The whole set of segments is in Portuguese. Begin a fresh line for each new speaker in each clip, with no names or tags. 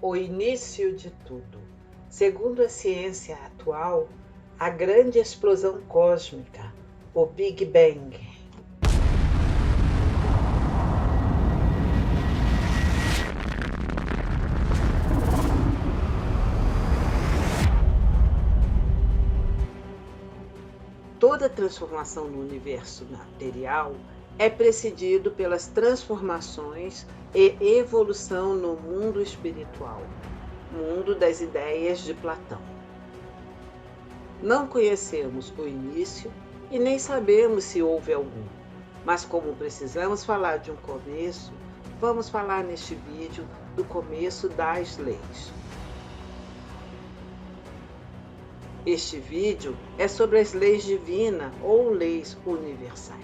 o início de tudo. Segundo a ciência atual, a grande explosão cósmica, o Big Bang. Toda transformação no universo material é precedido pelas transformações e evolução no mundo espiritual, mundo das ideias de Platão. Não conhecemos o início e nem sabemos se houve algum, mas como precisamos falar de um começo, vamos falar neste vídeo do começo das leis. Este vídeo é sobre as leis divinas ou leis universais.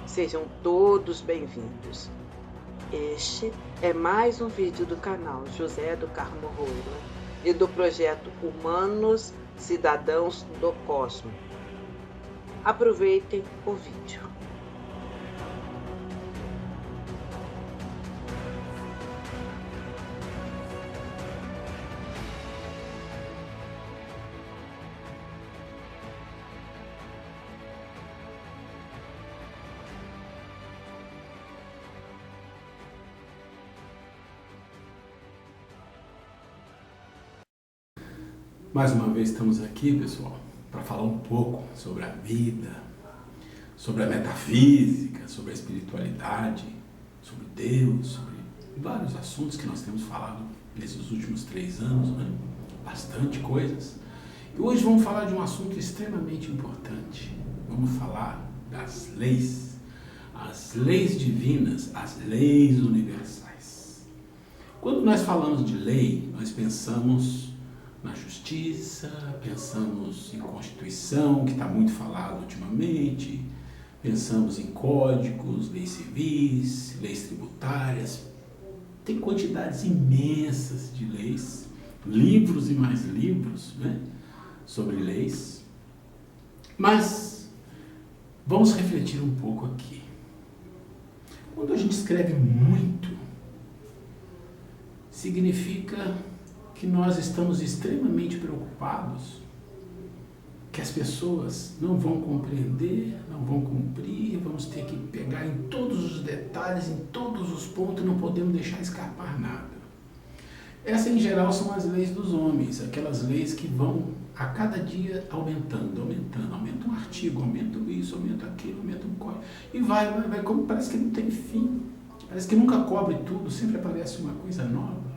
Sejam todos bem-vindos. Este é mais um vídeo do canal José do Carmo Roila e do projeto Humanos Cidadãos do Cosmo. Aproveitem o vídeo.
Mais uma vez estamos aqui, pessoal, para falar um pouco sobre a vida, sobre a metafísica, sobre a espiritualidade, sobre Deus, sobre vários assuntos que nós temos falado nesses últimos 3 anos, né? Bastante coisas. E hoje vamos falar de um assunto extremamente importante. Vamos falar das leis, as leis divinas, as leis universais. Quando nós falamos de lei, nós pensamos na justiça, pensamos em Constituição, que está muito falado ultimamente, pensamos em códigos, leis civis, leis tributárias. Tem quantidades imensas de leis, livros e mais livros, né, sobre leis. Mas vamos refletir um pouco aqui. Quando a gente escreve muito, significa que nós estamos extremamente preocupados que as pessoas não vão compreender, não vão cumprir, vamos ter que pegar em todos os detalhes, em todos os pontos, não podemos deixar escapar nada. Essas, em geral, são as leis dos homens, aquelas leis que vão a cada dia aumentando, aumenta um artigo, aumenta isso, aumenta aquilo, aumenta um código, e vai, como parece que não tem fim, parece que nunca cobre tudo, sempre aparece uma coisa nova.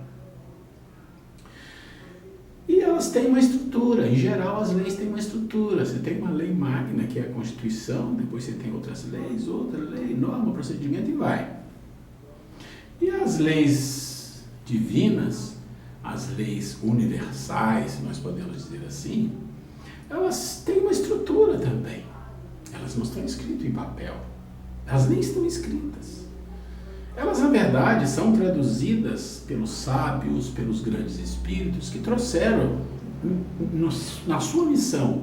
E elas têm uma estrutura, em geral as leis têm uma estrutura. Você tem uma lei magna, que é a Constituição, depois você tem outras leis, outra lei, norma, procedimento e vai. E as leis divinas, as leis universais, se nós podemos dizer assim, elas têm uma estrutura também. Elas não estão escritas em papel, elas nem estão escritas. Elas, na verdade, são traduzidas pelos sábios, pelos grandes espíritos que trouxeram, na sua missão,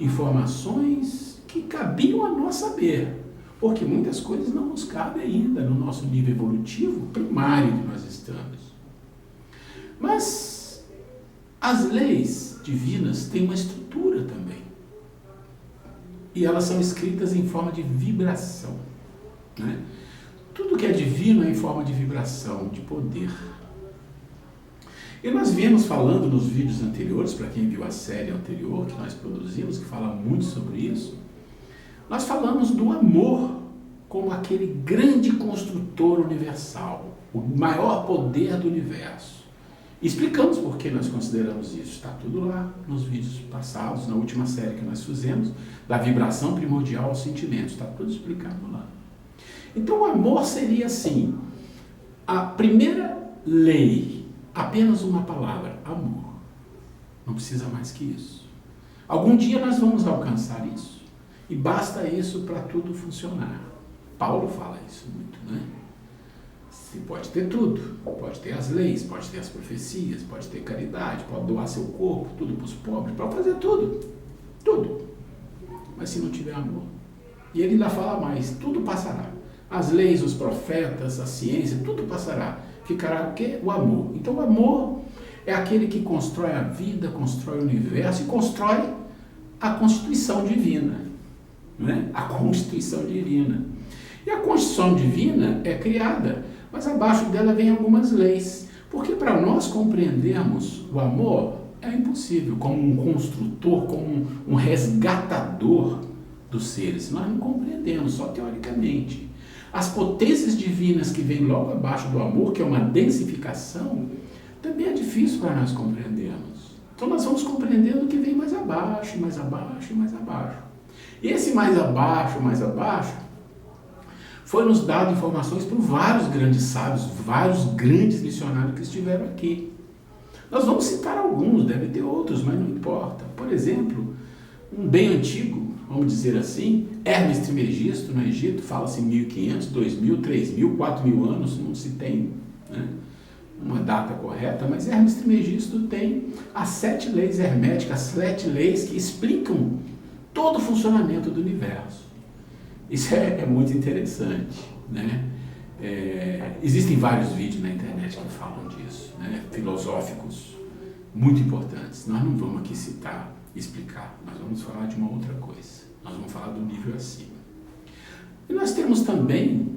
informações que cabiam a nós saber, porque muitas coisas não nos cabem ainda no nosso nível evolutivo primário que nós estamos. Mas as leis divinas têm uma estrutura também, e elas são escritas em forma de vibração, né? Tudo que é divino é em forma de vibração, de poder. E nós viemos falando nos vídeos anteriores, para quem viu a série anterior que nós produzimos, que fala muito sobre isso, nós falamos do amor como aquele grande construtor universal, o maior poder do universo. E explicamos por que nós consideramos isso. Está tudo lá nos vídeos passados, na última série que nós fizemos, da vibração primordial aos sentimentos. Está tudo explicado lá. Então o amor seria assim, a primeira lei, apenas uma palavra, amor. Não precisa mais que isso. Algum dia nós vamos alcançar isso, e basta isso para tudo funcionar. Paulo fala isso muito, né? Você pode ter tudo, pode ter as leis, pode ter as profecias, pode ter caridade, pode doar seu corpo, tudo para os pobres, pode fazer tudo, tudo. Mas se não tiver amor, e ele ainda fala mais, tudo passará. As leis, os profetas, a ciência, tudo passará. ficará o quê? O amor. Então o amor é aquele que constrói a vida, constrói o universo e constrói a Constituição Divina. Né? A Constituição Divina. E a Constituição Divina é criada, mas abaixo dela vem algumas leis. Porque para nós compreendermos o amor é impossível, como um construtor, como um resgatador dos seres. Nós não compreendemos, só teoricamente. As potências divinas que vêm logo abaixo do amor, que é uma densificação, também é difícil para nós compreendermos. Então nós vamos compreendendo o que vem mais abaixo, mais abaixo, mais abaixo. E esse mais abaixo, foi nos dado informações por vários grandes sábios, vários grandes missionários que estiveram aqui. Nós vamos citar alguns, deve ter outros, mas não importa. Por exemplo, um bem antigo, vamos dizer assim, Hermes Trismegisto, no Egito, fala-se 1500, 2000, 3000, 4000 anos, não se tem, né, uma data correta, mas Hermes Trismegisto tem as 7 leis herméticas, 7 leis que explicam todo o funcionamento do universo. Isso é muito interessante, né? Existem vários vídeos na internet que falam disso, né? Filosóficos muito importantes. Nós não vamos aqui citar, explicar, nós vamos falar de uma outra coisa. Nós vamos falar do nível acima. E nós temos também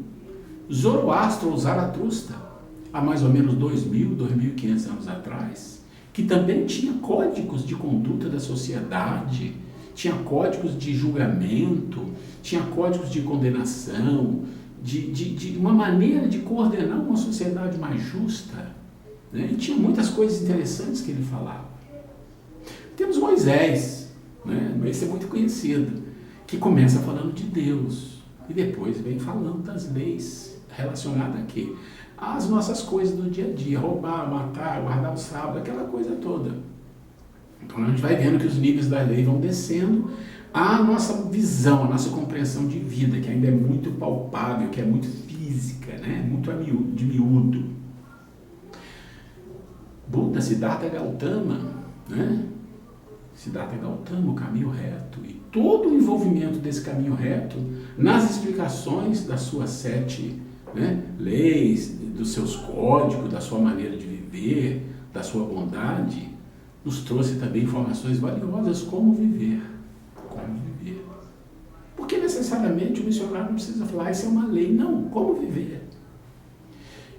Zoroastro ou Zaratustra, há mais ou menos 2.000, 2.500 anos atrás, que também tinha códigos de conduta da sociedade, tinha códigos de julgamento, tinha códigos de condenação, de uma maneira de coordenar uma sociedade mais justa, né? E tinha muitas coisas interessantes que ele falava. Temos Moisés, né? Esse é muito conhecido, que começa falando de Deus e depois vem falando das leis relacionadas a quê? Às nossas coisas do dia a dia, roubar, matar, guardar o sábado, aquela coisa toda. Então a gente vai vendo que os níveis da lei vão descendo, a nossa visão, a nossa compreensão de vida, que ainda é muito palpável, que é muito física, né? Muito de miúdo. Buda, Siddhartha Gautama, né? Siddhartha Gautama, o caminho reto, e todo o envolvimento desse caminho reto nas explicações das suas 7, né, leis, dos seus códigos, da sua maneira de viver, da sua bondade, nos trouxe também informações valiosas como viver. Como viver. Porque necessariamente o missionário não precisa falar, isso é uma lei. Não, como viver.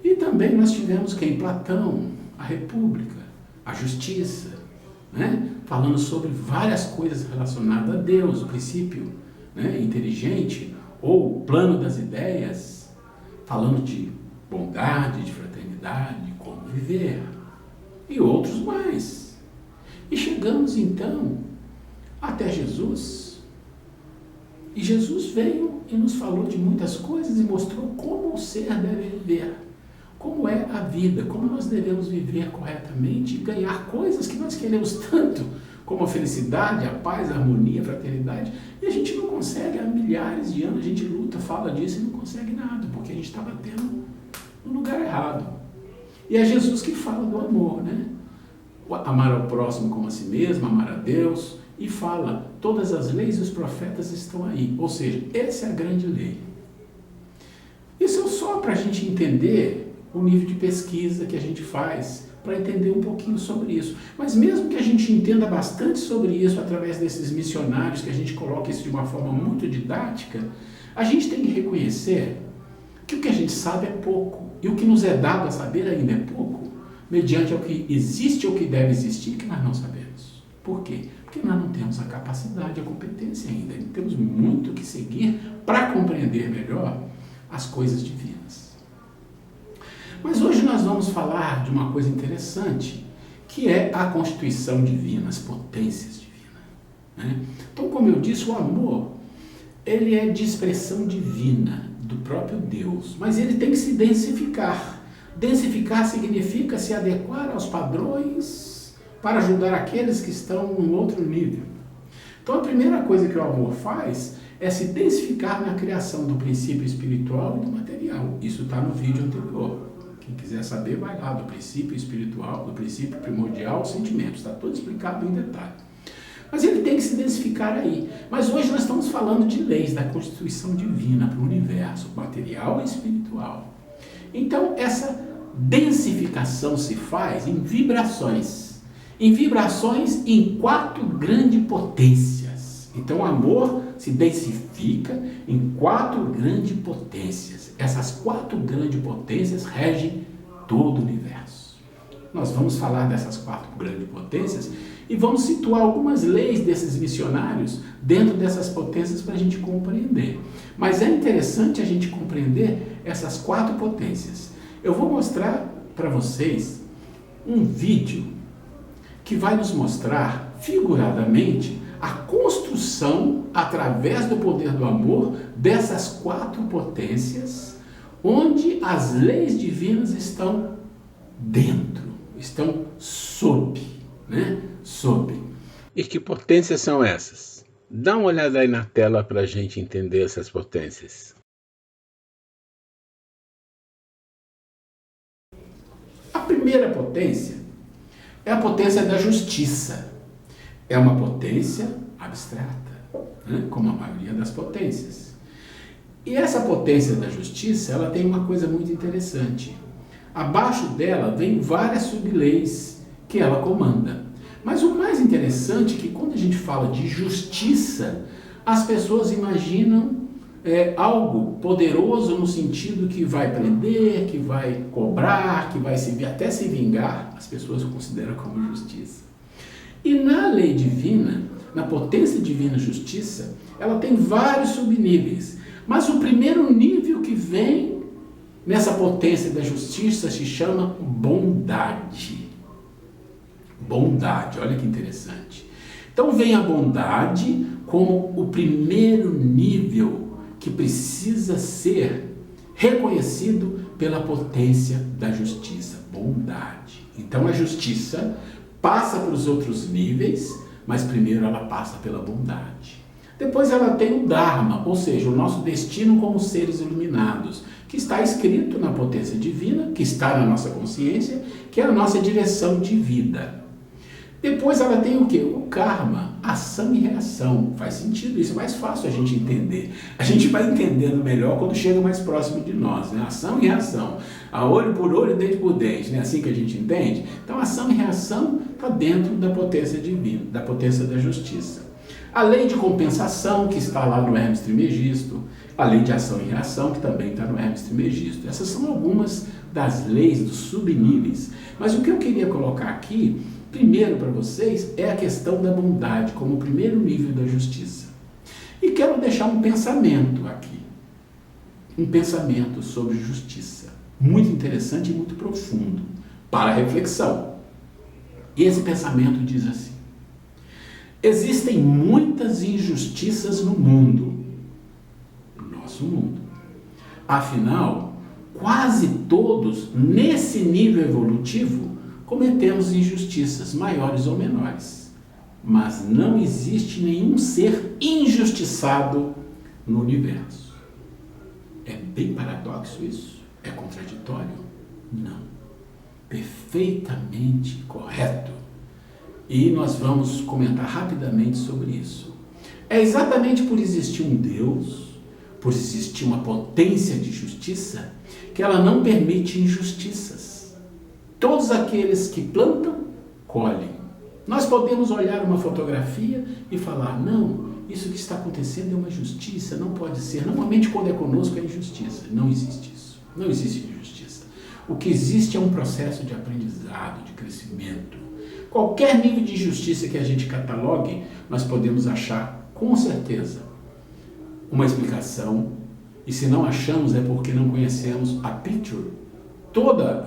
E também nós tivemos quem? Platão, a República, a Justiça, né? Falando sobre várias coisas relacionadas a Deus, o princípio, né, inteligente, ou o plano das ideias, falando de bondade, de fraternidade, de como viver, e outros mais. E chegamos então até Jesus. E Jesus veio e nos falou de muitas coisas e mostrou como o ser deve viver, como é a vida, como nós devemos viver corretamente e ganhar coisas que nós queremos tanto, como a felicidade, a paz, a harmonia, a fraternidade, e a gente não consegue. Há milhares de anos a gente luta, fala disso e não consegue nada, porque a gente está batendo no lugar errado. E é Jesus que fala do amor, né? Amar ao próximo como a si mesmo, amar a Deus, e fala, todas as leis e os profetas estão aí. Ou seja, essa é a grande lei. Isso é só para a gente entender o nível de pesquisa que a gente faz, para entender um pouquinho sobre isso. Mas mesmo que a gente entenda bastante sobre isso através desses missionários, que a gente coloca isso de uma forma muito didática, a gente tem que reconhecer que o que a gente sabe é pouco, e o que nos é dado a saber ainda é pouco, mediante o que existe ou que deve existir, que nós não sabemos. Por quê? Porque nós não temos a capacidade, a competência ainda. Temos muito que seguir para compreender melhor as coisas divinas. Mas hoje nós vamos falar de uma coisa interessante, que é a Constituição Divina, as potências divinas, né? Então, como eu disse, o amor, ele é de expressão divina, do próprio Deus, mas ele tem que se densificar. Densificar significa se adequar aos padrões para ajudar aqueles que estão em outro nível. Então, a primeira coisa que o amor faz é se densificar na criação do princípio espiritual e do material. Isso está no vídeo anterior. Quem quiser saber, vai lá, do princípio espiritual, do princípio primordial, sentimentos. Está tudo explicado em detalhe. Mas ele tem que se densificar aí. Mas hoje nós estamos falando de leis da Constituição Divina para o universo, material e espiritual. Então, essa densificação se faz em vibrações. Em vibrações em 4 grandes potências. Então o amor se densifica em 4 grandes potências. Essas 4 grandes potências regem todo o universo. Nós vamos falar dessas 4 grandes potências e vamos situar algumas leis desses missionários dentro dessas potências para a gente compreender. Mas é interessante a gente compreender essas 4 potências. Eu vou mostrar para vocês um vídeo que vai nos mostrar figuradamente a construção, através do poder do amor, dessas 4 potências, onde as leis divinas estão dentro, estão sob, né? Sob.
E que potências são essas? Dá uma olhada aí na tela para a gente entender essas potências.
A primeira potência é a potência da justiça. É uma potência abstrata, né? Como a maioria das potências. E essa potência da justiça, ela tem uma coisa muito interessante. Abaixo dela vem várias subleis que ela comanda. Mas o mais interessante é que quando a gente fala de justiça, as pessoas imaginam algo poderoso no sentido que vai prender, que vai cobrar, que vai até se vingar, as pessoas consideram como justiça. E na lei divina, na potência divina justiça, ela tem vários subníveis. Mas o primeiro nível que vem nessa potência da justiça se chama bondade. Bondade, olha que interessante. Então vem a bondade como o primeiro nível que precisa ser reconhecido pela potência da justiça, bondade. Então a justiça passa para os outros níveis, mas primeiro ela passa pela bondade. Depois ela tem o Dharma, ou seja, o nosso destino como seres iluminados, que está escrito na potência divina, que está na nossa consciência, que é a nossa direção de vida. Depois ela tem o quê? O Karma, ação e reação. Faz sentido, isso é mais fácil a gente entender. A gente vai entendendo melhor quando chega mais próximo de nós, né? Ação e reação. A olho por olho, dente por dente, né? Assim que a gente entende. Então, ação e reação está dentro da potência divina, da potência da justiça. A lei de compensação, que está lá no Hermes Trismegisto. A lei de ação e reação, que também está no Hermes Trismegisto. Essas são algumas das leis dos subníveis. Mas o que eu queria colocar aqui, primeiro para vocês, é a questão da bondade, como o primeiro nível da justiça. E quero deixar um pensamento aqui. Um pensamento sobre justiça. Muito interessante e muito profundo, para reflexão. E esse pensamento diz assim: existem muitas injustiças no mundo, no nosso mundo. Afinal, quase todos, nesse nível evolutivo, cometemos injustiças, maiores ou menores. Mas não existe nenhum ser injustiçado no universo. É bem paradoxo isso? É contraditório? Não. Perfeitamente correto. E nós vamos comentar rapidamente sobre isso. É exatamente por existir um Deus, por existir uma potência de justiça, que ela não permite injustiças. Todos aqueles que plantam, colhem. Nós podemos olhar uma fotografia e falar: não, isso que está acontecendo é uma injustiça, não pode ser. Normalmente quando é conosco é injustiça. Não existe isso. Não existe injustiça. O que existe é um processo de aprendizado, de crescimento. Qualquer nível de injustiça que a gente catalogue, nós podemos achar, com certeza, uma explicação. E se não achamos, é porque não conhecemos a picture. Toda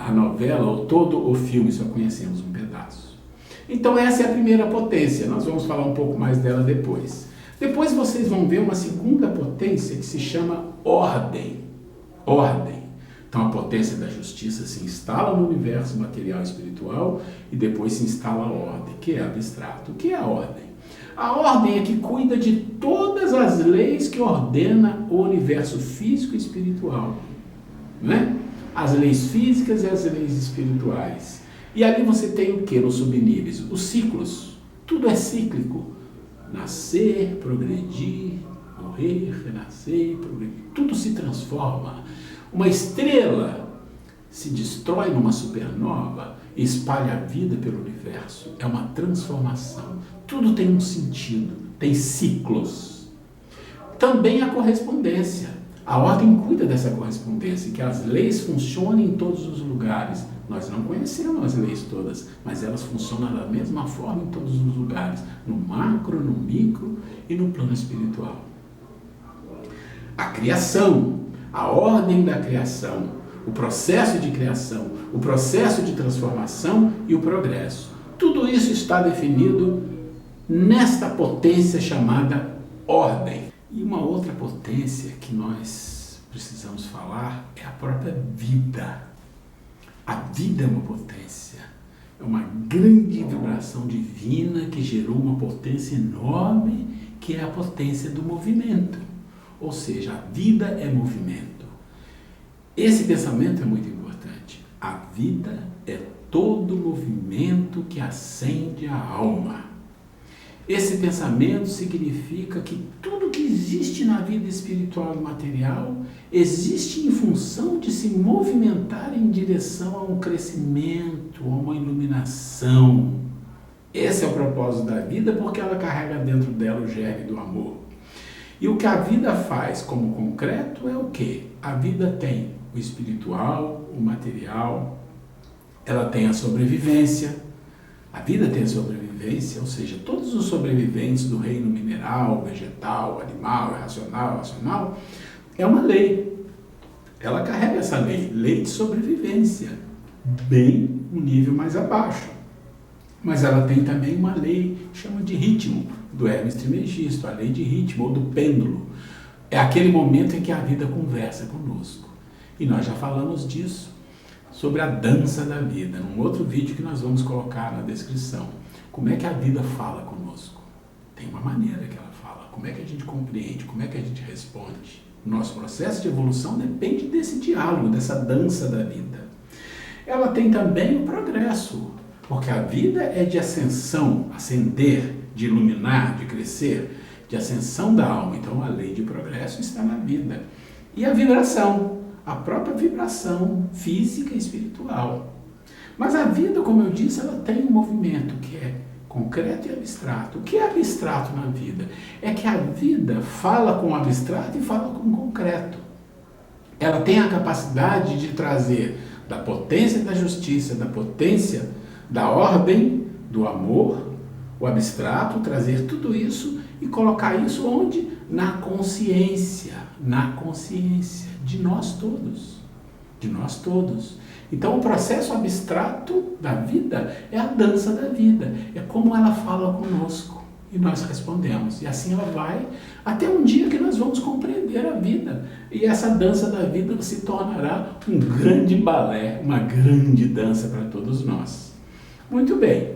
a novela ou todo o filme, só conhecemos um pedaço. Então essa é a primeira potência. Nós vamos falar um pouco mais dela depois. Depois vocês vão ver uma segunda potência que se chama ordem. Ordem. Então a potência da justiça se instala no universo material e espiritual e depois se instala a ordem, que é abstrato. O que é a ordem? A ordem é que cuida de todas as leis que ordena o universo físico e espiritual. Não é? As leis físicas e as leis espirituais. E ali você tem o que nos subníveis? Os ciclos. Tudo é cíclico. Nascer, progredir, morrer, renascer, progredir. Tudo se transforma. Uma estrela se destrói numa supernova e espalha a vida pelo universo. É uma transformação. Tudo tem um sentido, tem ciclos. Também a correspondência. A ordem cuida dessa correspondência, que as leis funcionem em todos os lugares. Nós não conhecemos as leis todas, mas elas funcionam da mesma forma em todos os lugares, no macro, no micro e no plano espiritual. A criação, a ordem da criação, o processo de criação, o processo de transformação e o progresso. Tudo isso está definido nesta potência chamada ordem. E uma outra potência que nós precisamos falar é a própria vida. A vida é uma potência, é uma grande vibração divina que gerou uma potência enorme, que é a potência do movimento. Ou seja, a vida é movimento. Esse pensamento é muito importante. A vida é todo movimento que acende a alma. Esse pensamento significa que tudo que existe na vida espiritual e material existe em função de se movimentar em direção a um crescimento, a uma iluminação. Esse é o propósito da vida, porque ela carrega dentro dela o germe do amor. E o que a vida faz como concreto é o quê? A vida tem o espiritual, o material, ela tem a sobrevivência. A vida tem a sobrevivência, ou seja, todos os sobreviventes do reino mineral, vegetal, animal, racional, é uma lei. Ela carrega essa lei de sobrevivência, bem um nível mais abaixo. Mas ela tem também uma lei que chama de ritmo, do Hermes Trismegisto, a lei de ritmo ou do pêndulo. É aquele momento em que a vida conversa conosco. E nós já falamos disso, sobre a dança da vida, num outro vídeo que nós vamos colocar na descrição. Como é que a vida fala conosco? Tem uma maneira que ela fala. Como é que a gente compreende? Como é que a gente responde? O nosso processo de evolução depende desse diálogo, dessa dança da vida. Ela tem também o progresso, porque a vida é de ascensão, ascender, de iluminar, de crescer, de ascensão da alma. Então a lei de progresso está na vida. E a vibração, a própria vibração física e espiritual. Mas a vida, como eu disse, ela tem um movimento que é concreto e abstrato. O que é abstrato na vida? É que a vida fala com o abstrato e fala com o concreto. Ela tem a capacidade de trazer da potência da justiça, da potência da ordem, do amor, o abstrato, trazer tudo isso e colocar isso onde? Na consciência de nós todos. De nós todos. Então o processo abstrato da vida é a dança da vida, é como ela fala conosco e nós respondemos. E assim ela vai até um dia que nós vamos compreender a vida. E essa dança da vida se tornará um grande balé, uma grande dança para todos nós. Muito bem.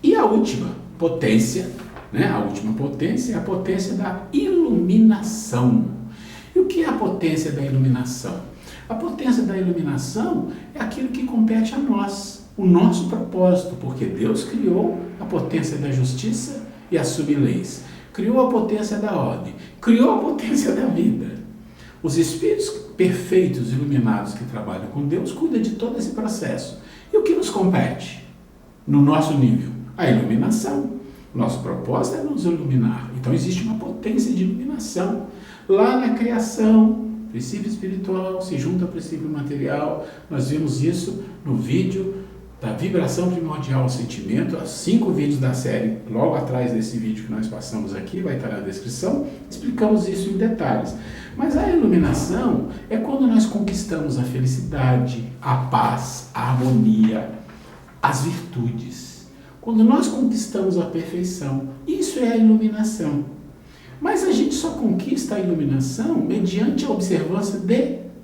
E a última potência, a última potência é a potência da iluminação. E o que é a potência da iluminação? A potência da iluminação é aquilo que compete a nós, o nosso propósito, porque Deus criou a potência da justiça e as subleis, criou a potência da ordem, criou a potência da vida. Os espíritos perfeitos, iluminados que trabalham com Deus, cuidam de todo esse processo. E o que nos compete? No nosso nível, a iluminação. Nosso propósito é nos iluminar. Então existe uma potência de iluminação. Lá na criação, princípio espiritual se junta ao princípio material. Nós vimos isso no vídeo da vibração primordial ao sentimento, os 5 vídeos da série, logo atrás desse vídeo que nós passamos aqui, vai estar na descrição, explicamos isso em detalhes. Mas a iluminação é quando nós conquistamos a felicidade, a paz, a harmonia, as virtudes. Quando nós conquistamos a perfeição, isso é a iluminação. Mas a gente só conquista a iluminação mediante a observância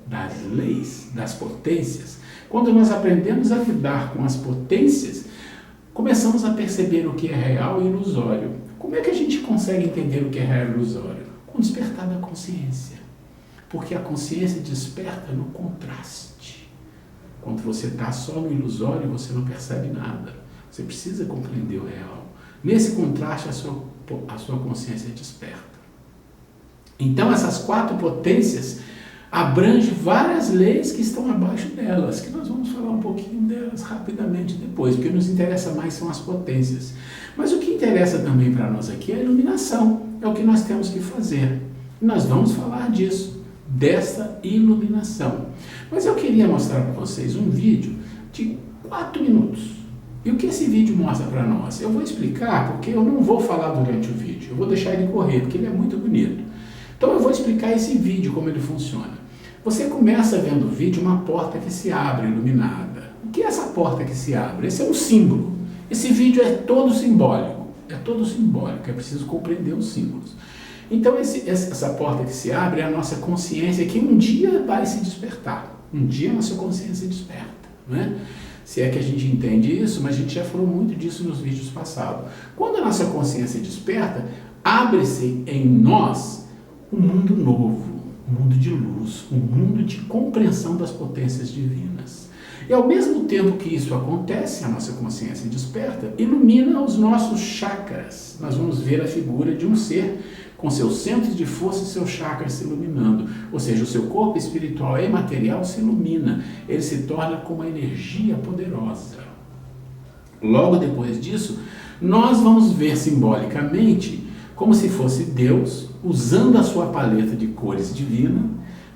das leis, das potências. Quando nós aprendemos a lidar com as potências, começamos a perceber o que é real e ilusório. Como é que a gente consegue entender o que é real e ilusório? Com o despertar da consciência. Porque a consciência desperta no contraste. Quando você está só no ilusório, você não percebe nada. Você precisa compreender o real. Nesse contraste, a sua consciência desperta. Então, essas 4 potências, abrange várias leis que estão abaixo delas, que nós vamos falar um pouquinho delas rapidamente depois, porque nos interessa mais são as potências. Mas o que interessa também para nós aqui é a iluminação, é o que nós temos que fazer. E nós vamos falar disso, dessa iluminação. Mas eu queria mostrar para vocês um vídeo de 4 minutos. E o que esse vídeo mostra para nós? Eu vou explicar, porque eu não vou falar durante o vídeo, eu vou deixar ele correr, porque ele é muito bonito. Então eu vou explicar esse vídeo, como ele funciona. Você começa vendo o vídeo uma porta que se abre, iluminada. O que é essa porta que se abre? Esse é um símbolo. Esse vídeo é todo simbólico, é preciso compreender os símbolos. Então essa porta que se abre é a nossa consciência que um dia vai se despertar. Um dia a nossa consciência desperta, né? Se é que a gente entende isso, mas a gente já falou muito disso nos vídeos passados. Quando a nossa consciência desperta, abre-se em nós um mundo novo, um mundo de luz, um mundo de compreensão das potências divinas. E ao mesmo tempo que isso acontece, a nossa consciência desperta, ilumina os nossos chakras. Nós vamos ver a figura de um ser com seus centros de força e seus chakras se iluminando. Ou seja, o seu corpo espiritual e material se ilumina. Ele se torna com uma energia poderosa. Logo depois disso, nós vamos ver simbolicamente como se fosse Deus, usando a sua paleta de cores divina,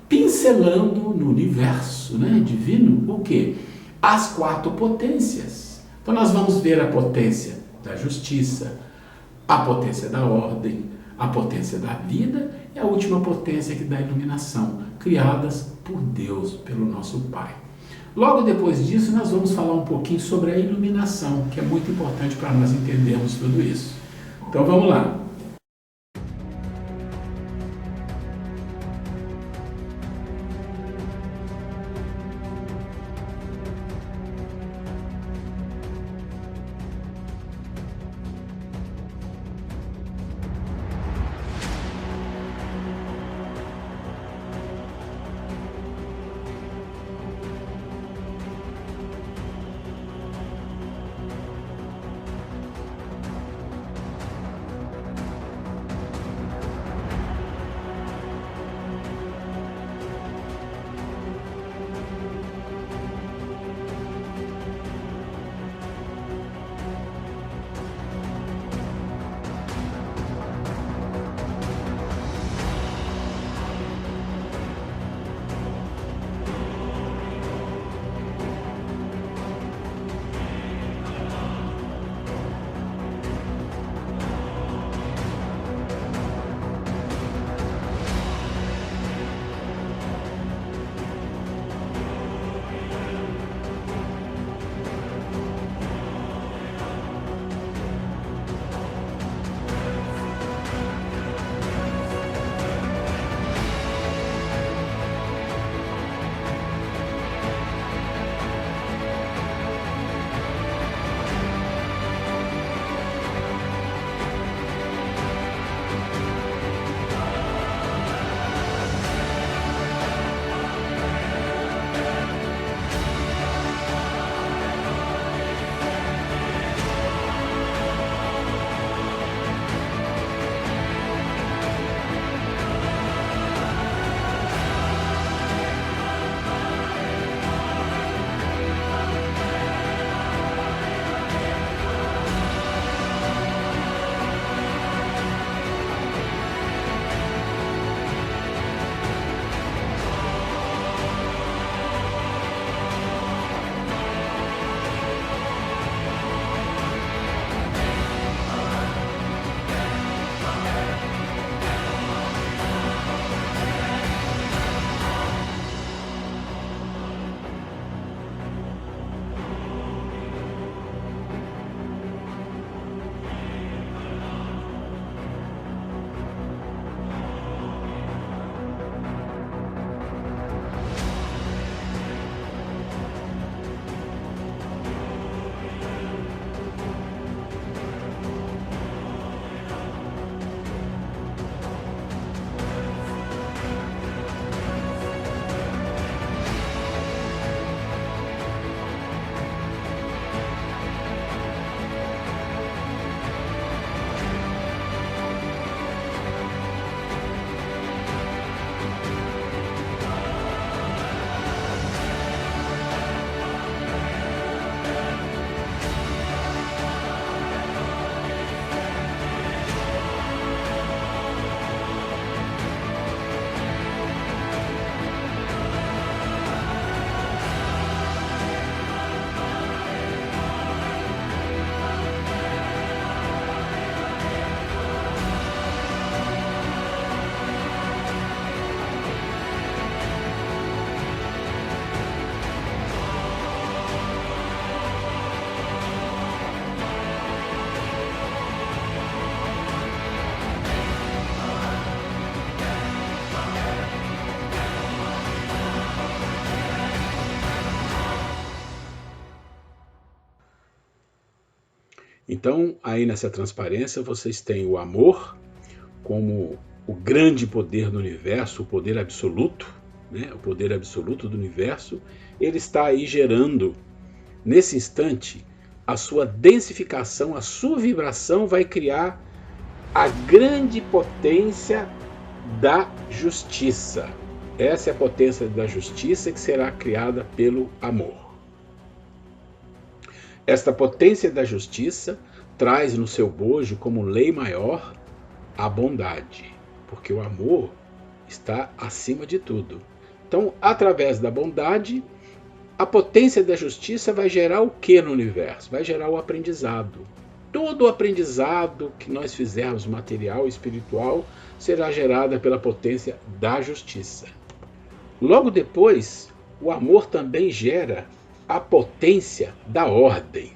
pincelando no universo, né, divino, o quê? As 4 potências. Então nós vamos ver a potência da justiça, a potência da ordem, a potência da vida e a última potência que dá a iluminação, criadas por Deus, pelo nosso Pai. Logo depois disso, nós vamos falar um pouquinho sobre a iluminação, que é muito importante para nós entendermos tudo isso. Então vamos lá.
Então, aí nessa transparência, vocês têm o amor como o grande poder do universo, o poder absoluto, né? O poder absoluto do universo. Ele está aí gerando, nesse instante, a sua densificação, a sua vibração vai criar a grande potência da justiça. Essa é a potência da justiça que será criada pelo amor. Esta potência da justiça traz no seu bojo como lei maior a bondade, porque o amor está acima de tudo. Então, através da bondade, a potência da justiça vai gerar o que no universo? Vai gerar o aprendizado. Todo o aprendizado que nós fizermos, material e espiritual, será gerado pela potência da justiça. Logo depois, o amor também gera a potência da ordem.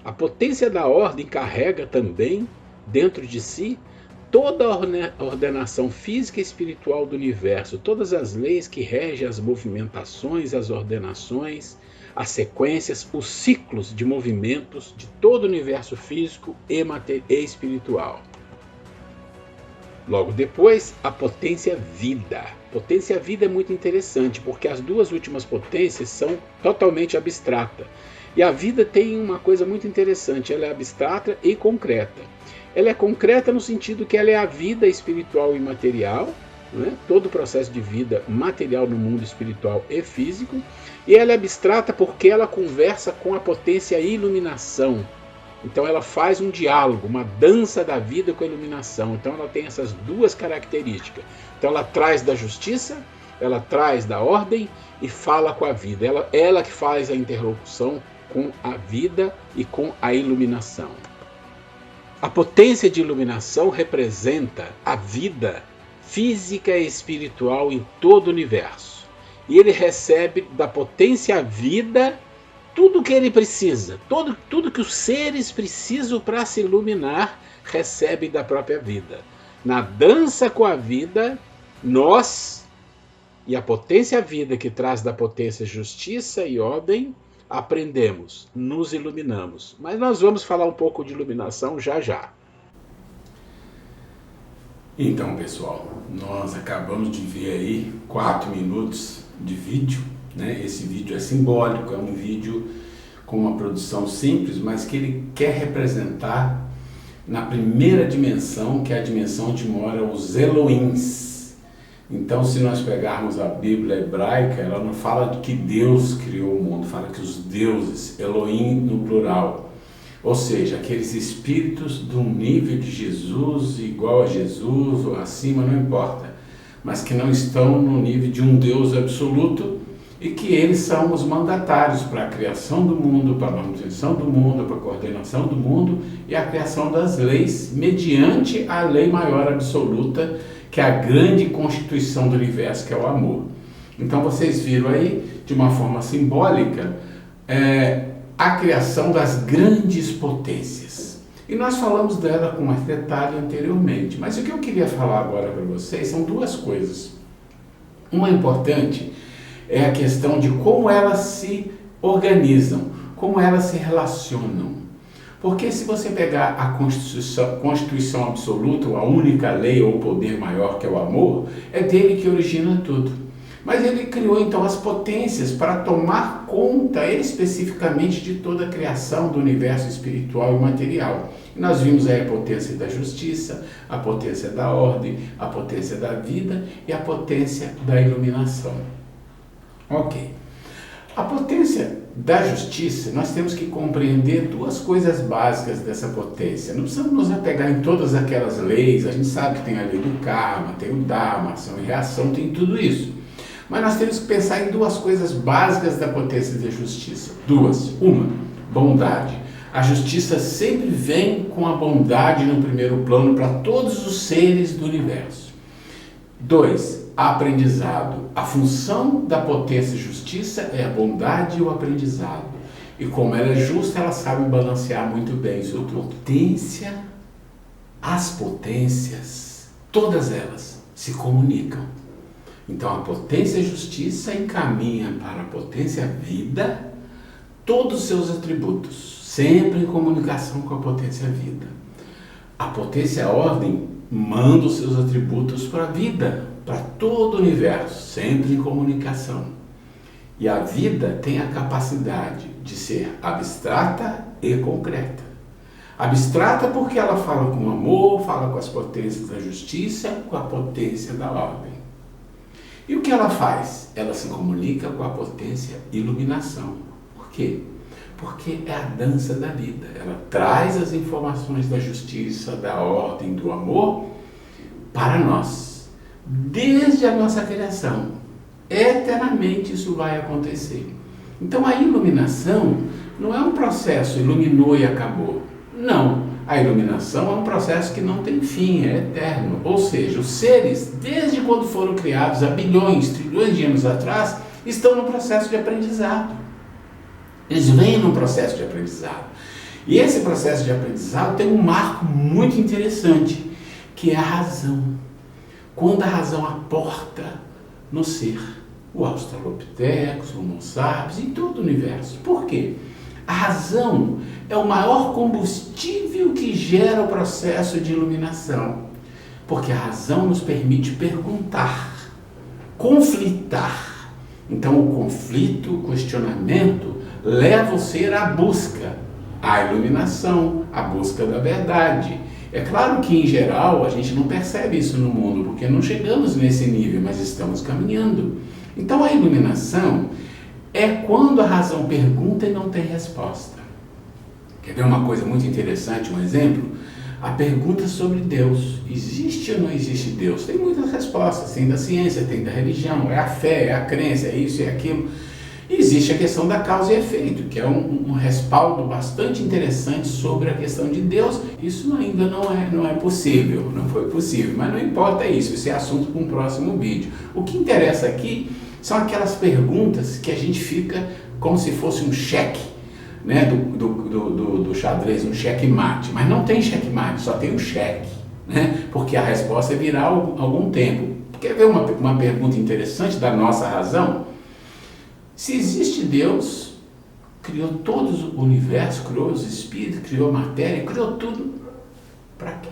A potência da ordem carrega também dentro de si toda a ordenação física e espiritual do universo, todas as leis que regem as movimentações, as ordenações, as sequências, os ciclos de movimentos de todo o universo físico e espiritual. Logo depois, a potência vida. Potência vida é muito interessante, porque as duas últimas potências são totalmente abstratas. E a vida tem uma coisa muito interessante, ela é abstrata e concreta. Ela é concreta no sentido que ela é a vida espiritual e material, né? Todo o processo de vida material no mundo espiritual e físico, e ela é abstrata porque ela conversa com a potência iluminação. Então ela faz um diálogo, uma dança da vida com a iluminação. Então ela tem essas duas características. Então ela traz da justiça, ela traz da ordem e fala com a vida. Ela que faz a interlocução com a vida e com a iluminação. A potência de iluminação representa a vida física e espiritual em todo o universo. E ele recebe da potência vida tudo o que ele precisa, tudo que os seres precisam para se iluminar, recebe da própria vida. Na dança com a vida, nós e a potência vida que traz da potência justiça e ordem, aprendemos, nos iluminamos. Mas nós vamos falar um pouco de iluminação já já.
Então, pessoal, nós acabamos de ver aí 4 minutos de vídeo, né? Esse vídeo é simbólico, é um vídeo com uma produção simples, mas que ele quer representar na primeira dimensão, que é a dimensão onde moram os Elohims. Então, se nós pegarmos a Bíblia hebraica, ela não fala de que Deus criou o mundo, fala que os deuses, Elohim no plural, ou seja, aqueles espíritos do nível de Jesus, igual a Jesus ou acima, não importa, mas que não estão no nível de um Deus absoluto e que eles são os mandatários para a criação do mundo, para a manutenção do mundo, para a coordenação do mundo e a criação das leis mediante a lei maior absoluta, que é a grande constituição do universo, que é o amor. Então vocês viram aí, de uma forma simbólica, a criação das grandes potências. E nós falamos dela com mais detalhe anteriormente. Mas o que eu queria falar agora para vocês são duas coisas. Uma importante é a questão de como elas se organizam, como elas se relacionam. Porque se você pegar a Constituição Absoluta, a única lei ou poder maior que é o amor, é dele que origina tudo. Mas ele criou então as potências para tomar conta especificamente de toda a criação do universo espiritual e material. E nós vimos aí a potência da justiça, a potência da ordem, a potência da vida e a potência da iluminação. Ok. A potência da justiça, nós temos que compreender duas coisas básicas dessa potência. Não precisamos nos apegar em todas aquelas leis, a gente sabe que tem a lei do karma, tem o dharma, ação e reação, tem tudo isso. Mas nós temos que pensar em duas coisas básicas da potência da justiça. Duas. Uma, bondade. A justiça sempre vem com a bondade no primeiro plano para todos os seres do universo. 2. Aprendizado. A função da potência e justiça é a bondade e o aprendizado. E como ela é justa, ela sabe balancear muito bem isso tudo. As potências, todas elas se comunicam. Então a potência e justiça encaminha para a potência vida todos os seus atributos, sempre em comunicação com a potência vida. A potência ordem manda os seus atributos para a vida, para todo o universo, sempre em comunicação. E a vida tem a capacidade de ser abstrata e concreta. Abstrata porque ela fala com o amor, fala com as potências da justiça, com a potência da ordem. E o que ela faz? Ela se comunica com a potência iluminação. Por quê? Porque é a dança da vida. Ela traz as informações da justiça, da ordem, do amor para nós. Desde a nossa criação. Eternamente isso vai acontecer. Então a iluminação não é um processo, iluminou e acabou. Não. A iluminação é um processo que não tem fim, é eterno. Ou seja, os seres, desde quando foram criados há bilhões, trilhões de anos atrás, estão no processo de aprendizado. Eles vêm num processo de aprendizado. E esse processo de aprendizado tem um marco muito interessante, que é a razão. Quando a razão aporta no ser, o Australopithecus, o Homo sapiens e todo o universo. Por quê? A razão é o maior combustível que gera o processo de iluminação. Porque a razão nos permite perguntar, conflitar. Então o conflito, o questionamento, leva o ser à busca, à iluminação, à busca da verdade. É claro que, em geral, a gente não percebe isso no mundo, porque não chegamos nesse nível, mas estamos caminhando. Então, a iluminação é quando a razão pergunta e não tem resposta. Quer ver uma coisa muito interessante, um exemplo? A pergunta sobre Deus. Existe ou não existe Deus? Tem muitas respostas, tem da ciência, tem da religião, é a fé, é a crença, é isso e é aquilo. E existe a questão da causa e efeito, que é um respaldo bastante interessante sobre a questão de Deus. Isso ainda não é possível, não foi possível, mas não importa isso é assunto para um próximo vídeo. O que interessa aqui são aquelas perguntas que a gente fica como se fosse um cheque, né, do xadrez, um checkmate, mas não tem checkmate, só tem um cheque, né, porque a resposta virá algum tempo. Quer ver uma pergunta interessante da nossa razão? Se existe Deus, criou todo o universo, criou os espíritos, criou a matéria, criou tudo, para quê?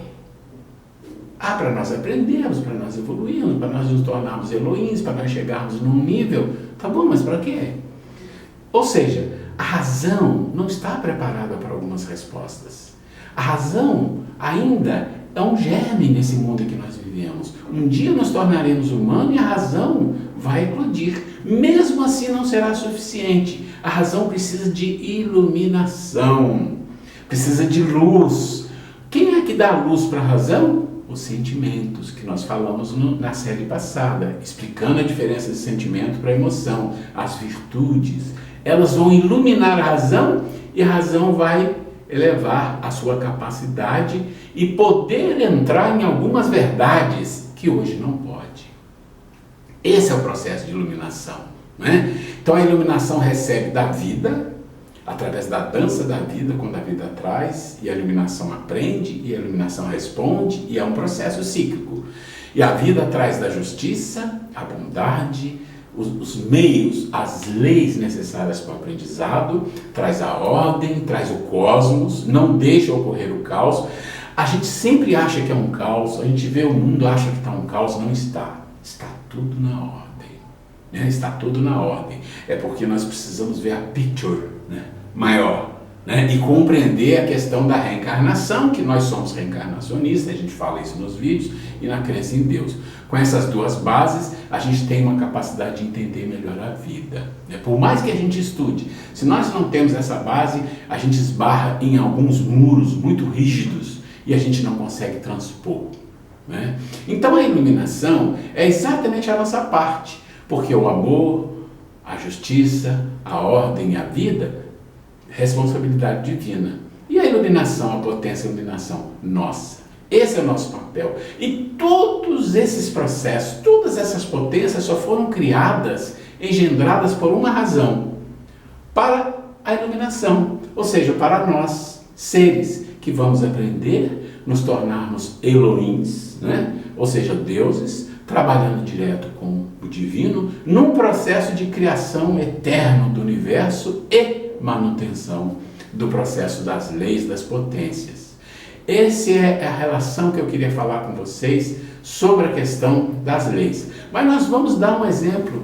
Para nós aprendermos, para nós evoluirmos, para nós nos tornarmos Elohims, para nós chegarmos num nível, tá bom, mas para quê? Ou seja, a razão não está preparada para algumas respostas. A razão ainda é um germe nesse mundo em que nós vivemos. Um dia nos tornaremos humanos e a razão vai eclodir. Mesmo assim não será suficiente. A razão precisa de iluminação, precisa de luz. Quem é que dá luz para a razão? Os sentimentos, que nós falamos na série passada, explicando a diferença de sentimento para emoção, as virtudes. Elas vão iluminar a razão e a razão vai elevar a sua capacidade e poder entrar em algumas verdades que hoje não pode. Esse é o processo de iluminação, né? Então a iluminação recebe da vida, através da dança da vida, quando a vida traz, e a iluminação aprende, e a iluminação responde, e é um processo cíclico. E a vida traz da justiça, a bondade, os meios, as leis necessárias para o aprendizado, traz a ordem, traz o cosmos, não deixa ocorrer o caos. A gente sempre acha que é um caos, a gente vê o mundo, acha que está um caos, não está. Está tudo na ordem, né? Está tudo na ordem. É porque nós precisamos ver a picture, né, maior, né, e compreender a questão da reencarnação, que nós somos reencarnacionistas, a gente fala isso nos vídeos, e na crença em Deus. Com essas duas bases, a gente tem uma capacidade de entender melhor a vida, né? Por mais que a gente estude, se nós não temos essa base, a gente esbarra em alguns muros muito rígidos e a gente não consegue transpor, né? Então a iluminação é exatamente a nossa parte, porque o amor, a justiça, a ordem e a vida, responsabilidade divina. E a iluminação, a potência e a iluminação, nossa. Esse é o nosso papel. E todos esses processos, todas essas potências só foram criadas, engendradas por uma razão, para a iluminação, ou seja, para nós, seres que vamos aprender, nos tornarmos Elohims, né? Ou seja, deuses, trabalhando direto com o divino, num processo de criação eterno do universo e manutenção do processo das leis das potências. Essa é a relação que eu queria falar com vocês sobre a questão das leis. Mas nós vamos dar um exemplo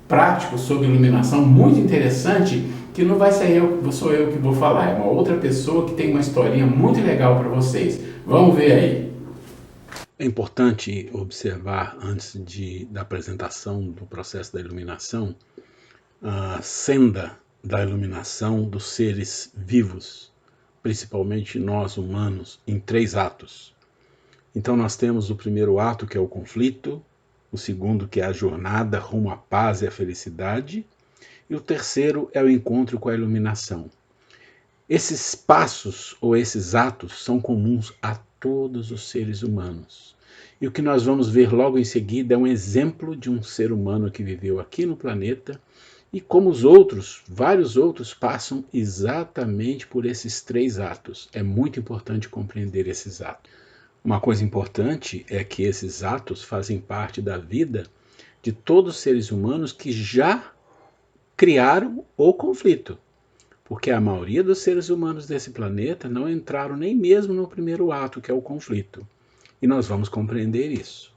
prático sobre iluminação muito interessante, que não vai ser sou eu que vou falar, é uma outra pessoa que tem uma historinha muito legal para vocês. Vamos ver aí.
É importante observar, antes da apresentação do processo da iluminação, a senda da iluminação dos seres vivos, principalmente nós humanos, em 3 atos. Então nós temos o primeiro ato, que é o conflito, o segundo, que é a jornada rumo à paz e à felicidade, e o terceiro é o encontro com a iluminação. Esses passos ou esses atos são comuns a todos os seres humanos. E o que nós vamos ver logo em seguida é um exemplo de um ser humano que viveu aqui no planeta e como os outros, vários outros, passam exatamente por esses 3 atos. É muito importante compreender esses atos. Uma coisa importante é que esses atos fazem parte da vida de todos os seres humanos que já criaram o conflito. Porque a maioria dos seres humanos desse planeta não entraram nem mesmo no primeiro ato, que é o conflito. E nós vamos compreender isso.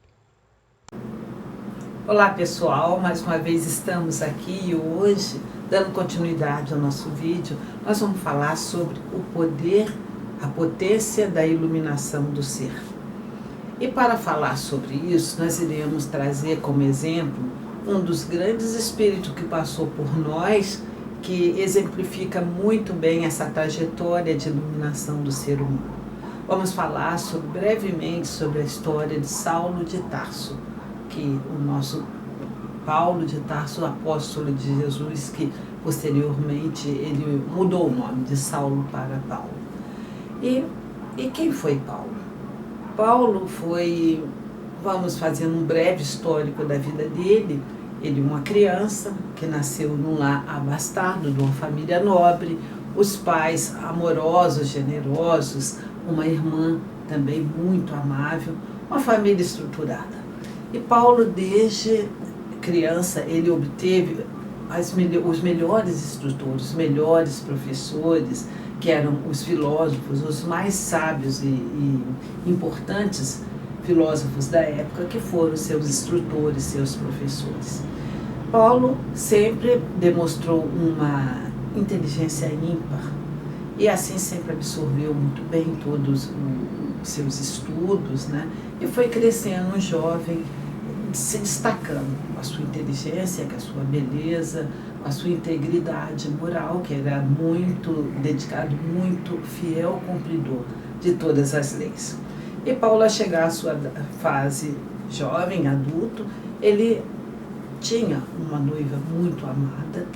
Olá pessoal, mais uma vez estamos aqui e hoje, dando continuidade ao nosso vídeo, nós vamos falar sobre o poder, a potência da iluminação do ser. E para falar sobre isso, nós iremos trazer como exemplo um dos grandes espíritos que passou por nós, que exemplifica muito bem essa trajetória de iluminação do ser humano. Vamos falar brevemente sobre a história de Saulo de Tarso, que o nosso Paulo de Tarso, apóstolo de Jesus, que posteriormente ele mudou o nome de Saulo para Paulo. E quem foi Paulo? Paulo foi, vamos fazer um breve histórico da vida dele. Ele é uma criança que nasceu num lar abastado, de uma família nobre, os pais amorosos, generosos, uma irmã também muito amável, uma família estruturada. E Paulo, desde criança, ele obteve os melhores instrutores, os melhores professores, que eram os filósofos, os mais sábios e importantes filósofos da época, que foram seus instrutores, seus professores. Paulo sempre demonstrou uma inteligência ímpar e assim sempre absorveu muito bem todos os seus estudos, né? E foi crescendo um jovem, se destacando com a sua inteligência, com a sua beleza, com a sua integridade moral, que era muito dedicado, muito fiel cumpridor de todas as leis. E Paulo, ao chegar à sua fase jovem, adulto, ele tinha uma noiva muito amada,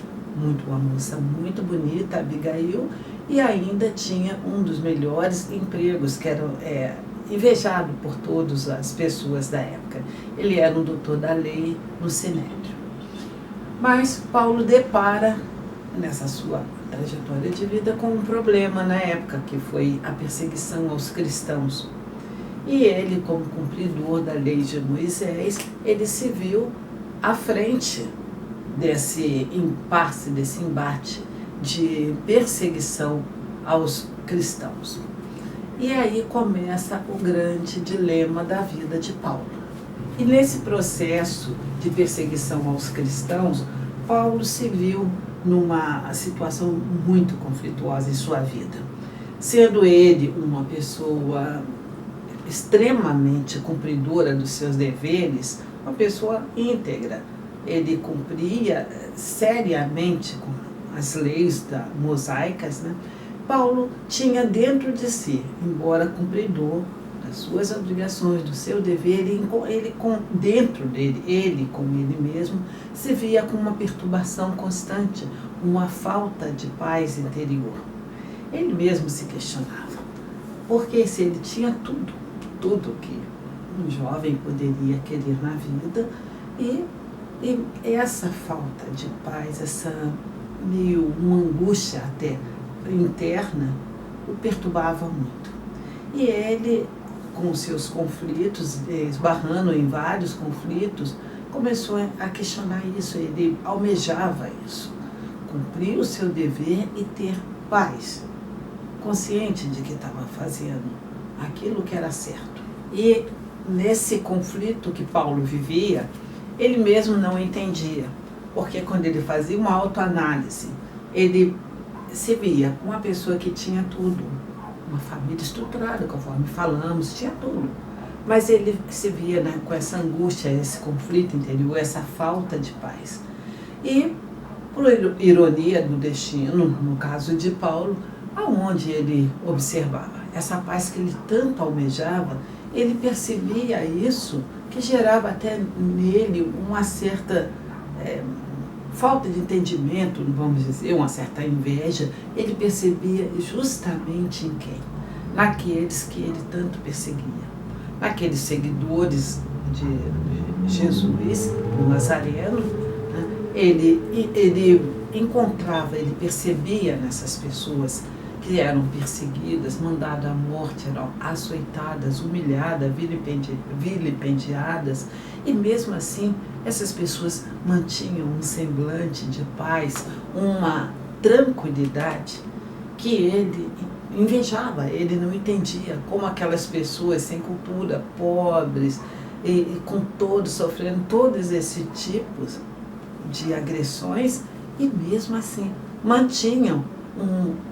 uma moça muito bonita, Abigail, e ainda tinha um dos melhores empregos, que era invejado por todas as pessoas da época. Ele era um doutor da lei no Sinédrio. Mas Paulo depara, nessa sua trajetória de vida, com um problema na época, que foi a perseguição aos cristãos. E ele, como cumpridor da lei de Moisés, ele se viu à frente desse impasse, desse embate de perseguição aos cristãos. E aí começa o grande dilema da vida de Paulo. E nesse processo de perseguição aos cristãos, Paulo se viu numa situação muito conflituosa em sua vida. Sendo ele uma pessoa extremamente cumpridora dos seus deveres, uma pessoa íntegra, ele cumpria seriamente com as leis mosaicas, né? Paulo tinha dentro de si, embora cumpridor das suas obrigações, do seu dever, ele dentro dele, ele com ele mesmo, se via com uma perturbação constante, uma falta de paz interior. Ele mesmo se questionava, porque se ele tinha tudo que um jovem poderia querer na vida, e essa falta de paz, essa uma angústia até interna, o perturbava muito. E ele, com seus conflitos, esbarrando em vários conflitos, começou a questionar isso. Ele almejava isso, cumprir o seu dever e ter paz consciente de que estava fazendo aquilo que era certo. E nesse conflito que Paulo vivia, ele mesmo não entendia, porque quando ele fazia uma autoanálise, ele se via uma pessoa que tinha tudo, uma família estruturada, conforme falamos, tinha tudo. Mas ele se via, né, com essa angústia, esse conflito interior, essa falta de paz. E, por ironia do destino, no caso de Paulo, aonde ele observava essa paz que ele tanto almejava, ele percebia isso, que gerava até nele uma certa falta de entendimento, vamos dizer, uma certa inveja. Ele percebia justamente em quem? Naqueles que ele tanto perseguia. Naqueles seguidores de Jesus, o Nazareno, né? Ele encontrava, ele percebia nessas pessoas que eram perseguidas, mandadas à morte, eram açoitadas, humilhadas, vilipendiadas, e mesmo assim essas pessoas mantinham um semblante de paz, uma tranquilidade que ele invejava, ele não entendia como aquelas pessoas sem cultura, pobres, e com todos, sofrendo todos esses tipos de agressões, e mesmo assim mantinham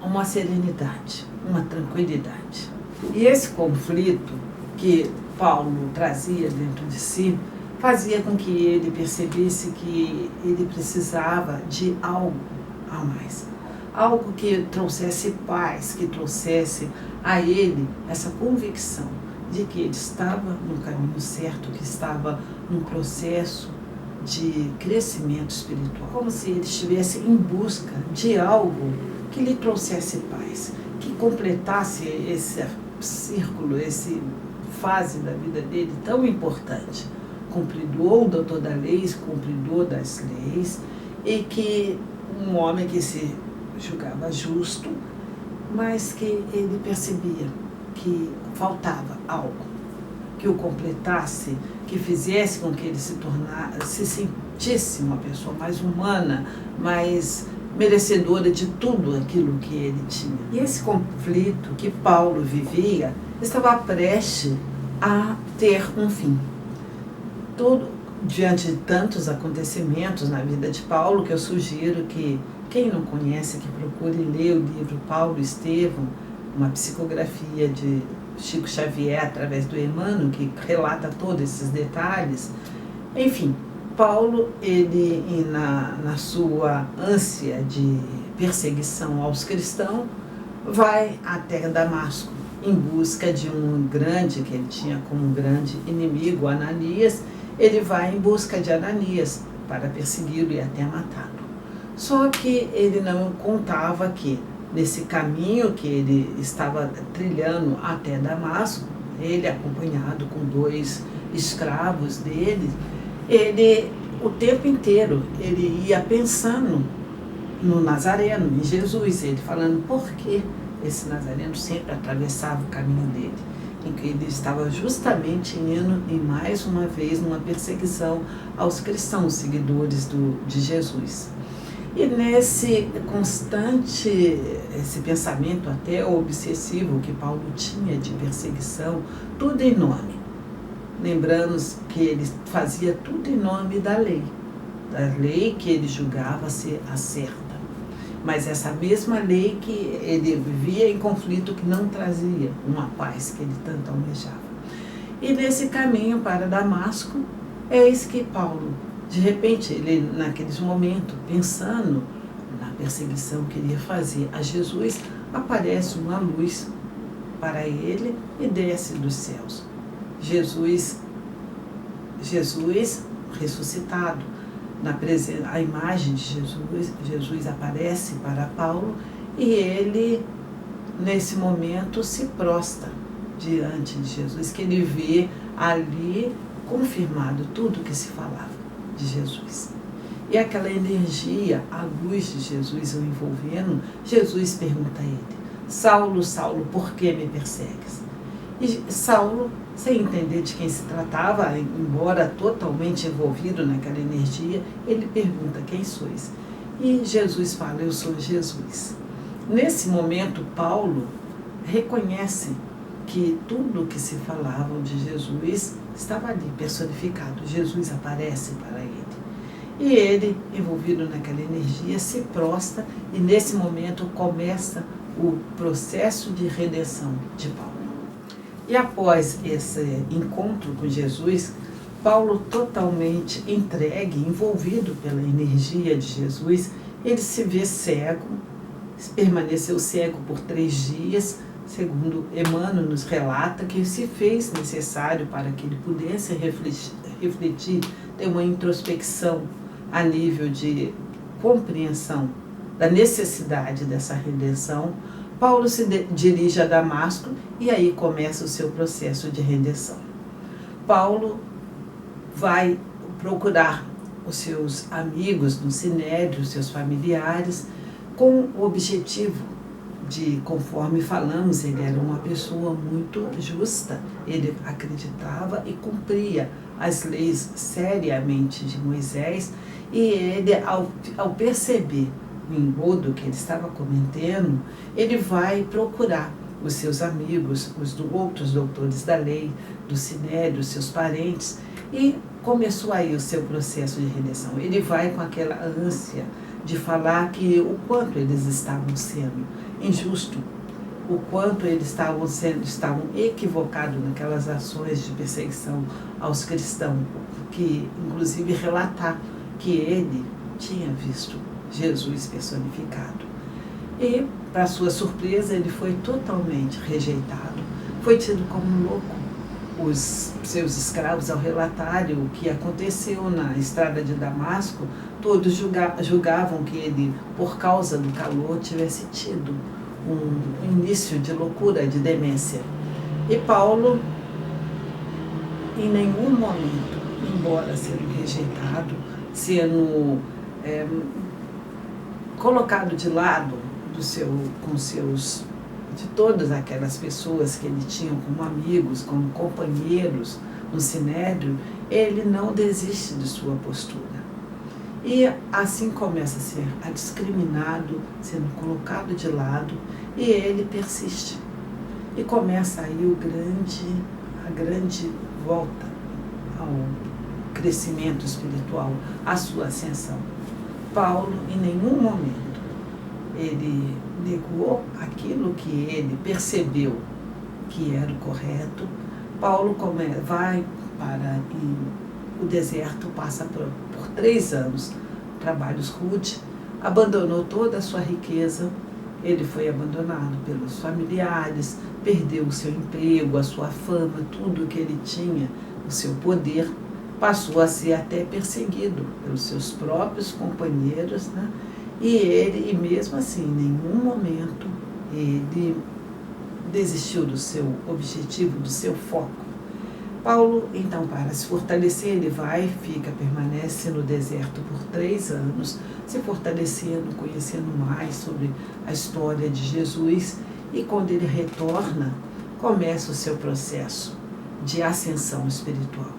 uma serenidade, uma tranquilidade. E esse conflito que Paulo trazia dentro de si fazia com que ele percebesse que ele precisava de algo a mais. Algo que trouxesse paz, que trouxesse a ele essa convicção de que ele estava no caminho certo, que estava num processo de crescimento espiritual. Como se ele estivesse em busca de algo que lhe trouxesse paz, que completasse esse círculo, essa fase da vida dele tão importante. Cumpridor, doutor da lei, cumpridor das leis, e que um homem que se julgava justo, mas que ele percebia que faltava algo, que o completasse, que fizesse com que ele se sentisse uma pessoa mais humana, mais merecedora de tudo aquilo que ele tinha. E esse conflito que Paulo vivia estava prestes a ter um fim. Diante de tantos acontecimentos na vida de Paulo, que eu sugiro que quem não conhece, que procure ler o livro Paulo e Estevão, uma psicografia de Chico Xavier através do Emmanuel, que relata todos esses detalhes. Enfim, Paulo, ele na sua ânsia de perseguição aos cristãos, vai até Damasco em busca de um grande, que ele tinha como um grande inimigo, Ananias. Ele vai em busca de Ananias para persegui-lo e até matá-lo. Só que ele não contava que nesse caminho que ele estava trilhando até Damasco, ele acompanhado com 2 escravos dele, ele o tempo inteiro ele ia pensando no Nazareno, em Jesus, ele falando por que esse Nazareno sempre atravessava o caminho dele, em que ele estava justamente indo e mais uma vez numa perseguição aos cristãos, seguidores de Jesus. E nesse constante, esse pensamento até obsessivo que Paulo tinha de perseguição, tudo em nome. Lembramos que ele fazia tudo em nome da lei que ele julgava ser a certa. Mas essa mesma lei que ele vivia em conflito, que não trazia uma paz que ele tanto almejava. E nesse caminho para Damasco, eis que Paulo, de repente, ele naqueles momentos, pensando na perseguição que ele ia fazer a Jesus, aparece uma luz para ele e desce dos céus. Jesus ressuscitado, a imagem de Jesus aparece para Paulo e ele, nesse momento, se prostra diante de Jesus, que ele vê ali confirmado tudo que se falava de Jesus. E aquela energia, a luz de Jesus o envolvendo, Jesus pergunta a ele: Saulo, Saulo, por que me persegues? E Saulo, sem entender de quem se tratava, embora totalmente envolvido naquela energia, ele pergunta: quem sois? E Jesus fala: eu sou Jesus.
Nesse momento, Paulo reconhece que tudo que se falava de Jesus estava ali, personificado. Jesus aparece para ele. E ele, envolvido naquela energia, se prostra e nesse momento começa o processo de redenção de Paulo. E após esse encontro com Jesus, Paulo, totalmente entregue, envolvido pela energia de Jesus, ele se vê cego, permaneceu cego por 3 dias, segundo Emmanuel nos relata, que se fez necessário para que ele pudesse refletir, ter uma introspecção a nível de compreensão da necessidade dessa redenção. Paulo se dirige a Damasco e aí começa o seu processo de redenção. Paulo vai procurar os seus amigos no Sinédrio, os seus familiares, com o objetivo de, conforme falamos, ele era uma pessoa muito justa, ele acreditava e cumpria as leis seriamente de Moisés, e ele, ao perceber o engodo que ele estava cometendo, ele vai procurar os seus amigos, os outros doutores da lei, do Sinédrio, seus parentes, e começou aí o seu processo de redenção. Ele vai com aquela ânsia de falar que o quanto eles estavam sendo injustos, o quanto eles estavam equivocados naquelas ações de perseguição aos cristãos, que inclusive relatar que ele tinha visto Jesus personificado. E, para sua surpresa, ele foi totalmente rejeitado, foi tido como louco. Os seus escravos, ao relatarem o que aconteceu na estrada de Damasco, todos julgavam que ele, por causa do calor, tivesse tido um início de loucura, de demência. E Paulo, em nenhum momento, embora sendo rejeitado, sendo colocado de lado de todas aquelas pessoas que ele tinha como amigos, como companheiros no Sinédrio, ele não desiste de sua postura. E assim começa a ser discriminado, sendo colocado de lado, e ele persiste. E começa aí a grande volta ao crescimento espiritual, à sua ascensão. Paulo, em nenhum momento, ele negou aquilo que ele percebeu que era o correto. Paulo vai para o deserto, passa por 3 anos, trabalhos rudes, abandonou toda a sua riqueza, ele foi abandonado pelos familiares, perdeu o seu emprego, a sua fama, tudo que ele tinha, o seu poder, passou a ser até perseguido pelos seus próprios companheiros, né? E mesmo assim, em nenhum momento, ele desistiu do seu objetivo, do seu foco. Paulo, então, para se fortalecer, ele permanece no deserto por 3 anos, se fortalecendo, conhecendo mais sobre a história de Jesus, e quando ele retorna, começa o seu processo de ascensão espiritual.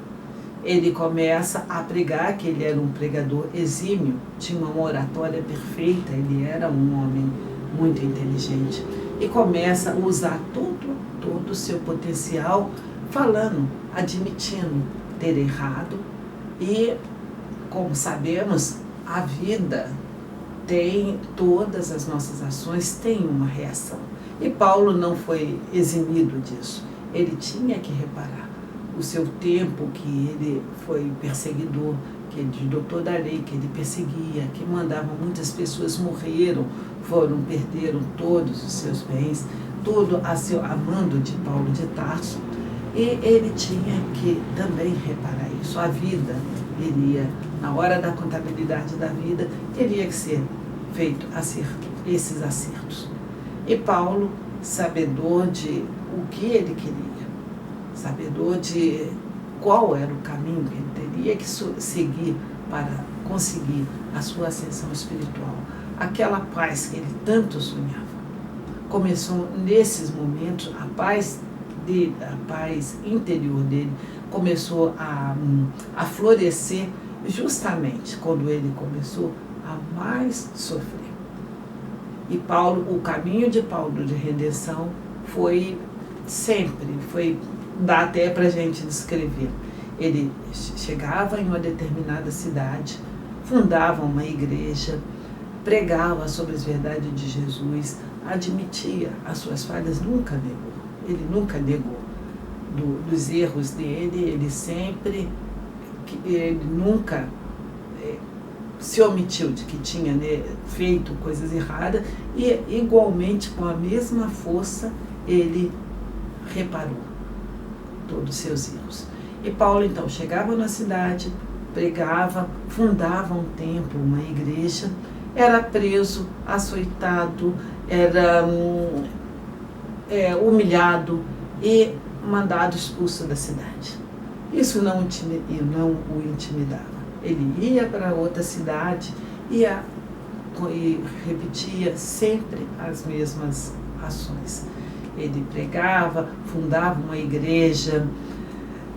Ele começa a pregar, que ele era um pregador exímio, tinha uma oratória perfeita, ele era um homem muito inteligente, e começa a usar todo o seu potencial, falando, admitindo ter errado. E, como sabemos, a vida todas as nossas ações têm uma reação. E Paulo não foi eximido disso, ele tinha que reparar o seu tempo que ele foi perseguidor, que ele, doutor da lei, que ele perseguia, que mandava muitas pessoas morreram, perderam todos os seus bens, todo a mando de Paulo de Tarso, e ele tinha que também reparar isso. A vida iria, na hora da contabilidade da vida, teria que ser feito esses acertos. E Paulo, sabedor de o que ele queria, sabedor de qual era o caminho que ele teria que seguir para conseguir a sua ascensão espiritual, aquela paz que ele tanto sonhava. Começou nesses momentos, a paz interior dele começou a florescer justamente quando ele começou a mais sofrer. E Paulo, o caminho de Paulo de redenção foi dá até para a gente descrever. Ele chegava em uma determinada cidade, fundava uma igreja, pregava sobre as verdades de Jesus, admitia as suas falhas, nunca negou. Ele nunca negou dos erros dele, ele nunca se omitiu de que tinha, né, feito coisas erradas, e igualmente com a mesma força ele reparou todos os seus erros. E Paulo então chegava na cidade, pregava, fundava um templo, uma igreja, era preso, açoitado, era humilhado e mandado expulso da cidade. Isso não o intimidava. Ele ia para outra cidade e repetia sempre as mesmas ações. Ele pregava, fundava uma igreja